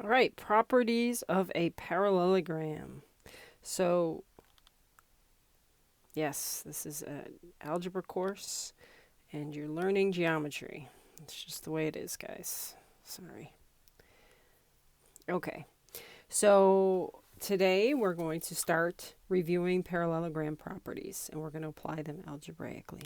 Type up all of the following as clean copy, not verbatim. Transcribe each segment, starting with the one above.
All right, properties of a parallelogram. So, yes, this is an algebra course and you're learning geometry. It's just the way it is, guys. Sorry. Okay, so today we're going to start reviewing parallelogram properties and we're going to apply them algebraically.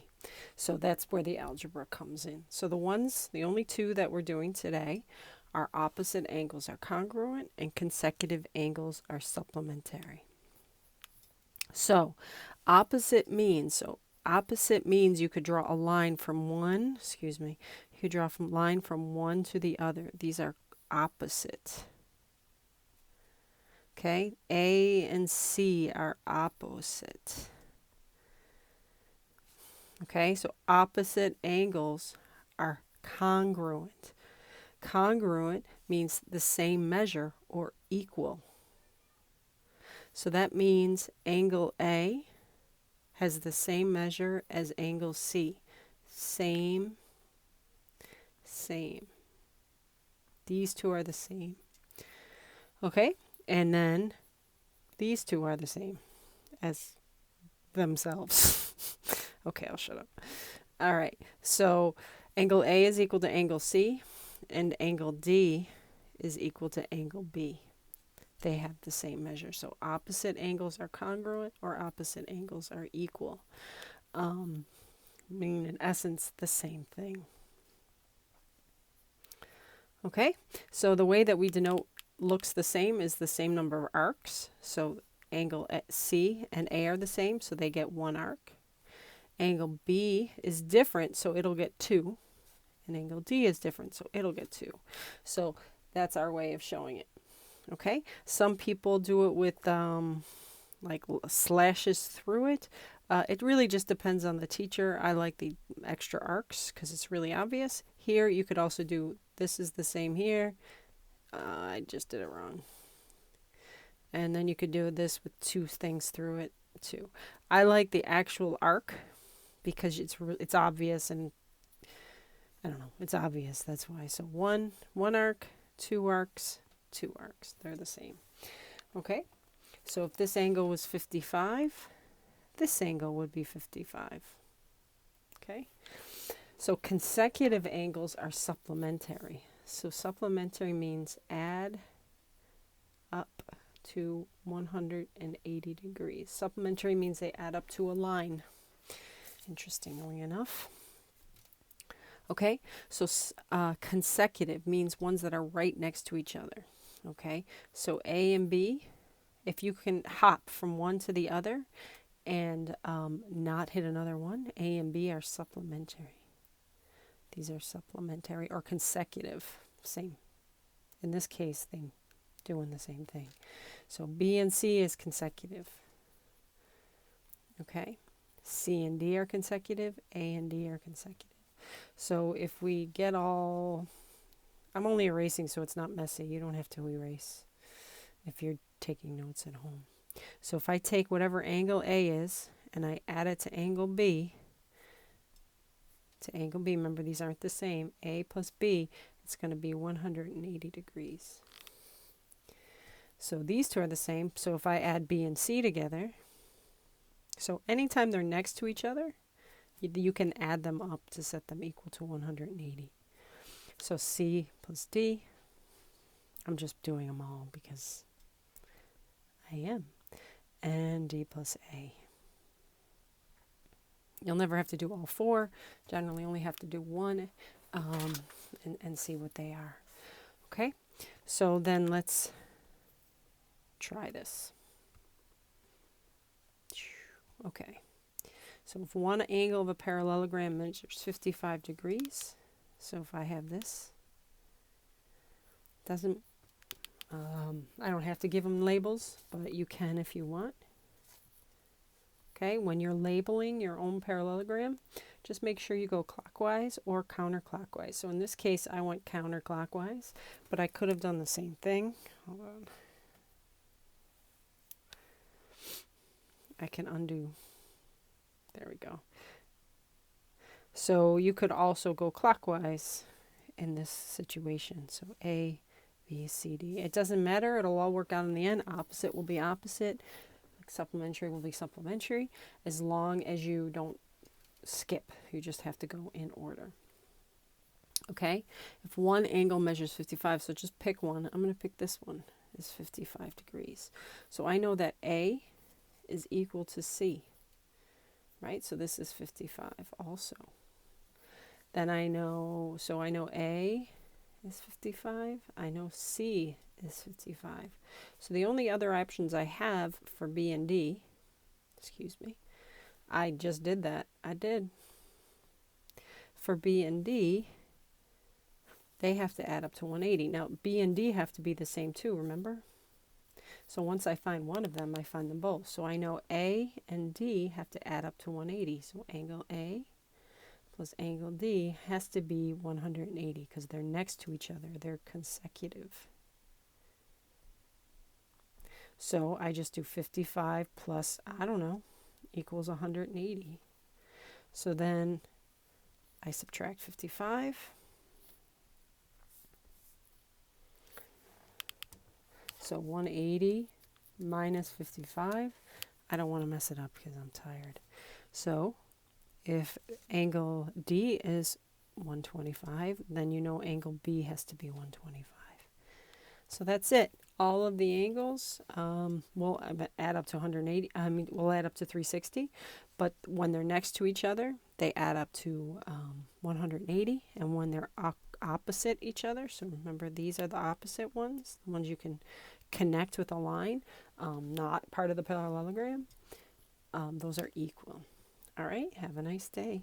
So that's where the algebra comes in. So the only two that we're doing today are opposite angles are congruent and consecutive angles are supplementary. So opposite means you could draw a line from one, you could draw from line from one to the other. These are opposite. Okay, A and C are opposite. Okay, so opposite angles are congruent. Congruent means the same measure or equal. So that means angle A has the same measure as angle C. Same, same. These two are the same. Okay, and then these two are the same as themselves. Okay, I'll shut up. All right, so angle A is equal to angle C, and angle D is equal to angle B. They have the same measure. So opposite angles are congruent or opposite angles are equal. Meaning in essence the same thing. Okay, so the way that we denote looks the same is the same number of arcs. So angle C and A are the same, so they get one arc. Angle B is different, so it'll get two. And angle D is different, so it'll get two. So that's our way of showing it. Okay, some people do it with like slashes through it. It really just depends on the teacher. I like the extra arcs because it's really obvious. Here you could also do, this is the same here. I just did it wrong. And then you could do this with two things through it too. I like the actual arc because it's obvious, and I don't know, it's obvious, that's why. So one arc, two arcs, two arcs. They're the same. Okay? So if this angle was 55, this angle would be 55. Okay? So consecutive angles are supplementary. So supplementary means add up to 180 degrees. Supplementary means they add up to a line. Interestingly enough. Okay, so consecutive means ones that are right next to each other. Okay, so A and B, if you can hop from one to the other and not hit another one, A and B are supplementary. These are supplementary or consecutive. Same. In this case, they doing the same thing. So B and C is consecutive. Okay, C and D are consecutive, A and D are consecutive. So if we get all, I'm only erasing so it's not messy. You don't have to erase if you're taking notes at home. So if I take whatever angle A is and I add it to angle B, remember these aren't the same, A plus B, it's going to be 180 degrees. So these two are the same. So if I add B and C together, so anytime they're next to each other, you can add them up to set them equal to 180. So C plus D, I'm just doing them all because I am, and D plus A. You'll never have to do all four. Generally only have to do one and see what they are. Okay, so then let's try this. Okay, so if one angle of a parallelogram measures 55 degrees, so if I have this, I don't have to give them labels, but you can if you want. Okay, when you're labeling your own parallelogram, just make sure you go clockwise or counterclockwise. So in this case, I went counterclockwise, but I could have done the same thing. Hold on. I can undo. There we go. So you could also go clockwise in this situation. So A, B, C, D. It doesn't matter. It'll all work out in the end. Opposite will be opposite. Supplementary will be supplementary, as long as you don't skip. You just have to go in order. Okay? If one angle measures 55, so just pick one. I'm going to pick this one. Is 55 degrees. So I know that A is equal to C. Right? So this is 55 also. Then I know, so I know A is 55. I know C is 55. So the only other options I have for B and D, excuse me, I just did that. I did. For B and D, they have to add up to 180. Now, B and D have to be the same too, remember? So once I find one of them, I find them both. So I know A and D have to add up to 180. So angle A plus angle D has to be 180 because they're next to each other. They're consecutive. So I just do 55 plus, I don't know, equals 180. So then I subtract 55. So 180 minus 55. I don't want to mess it up because I'm tired. So if angle D is 125, then you know angle B has to be 125. So that's it. All of the angles will add up to 180. I mean, will add up to 360. But when they're next to each other, they add up to 180. And when they're opposite each other, so remember these are the opposite ones, the ones you can connect with a line, not part of the parallelogram, those are equal. All right, have a nice day.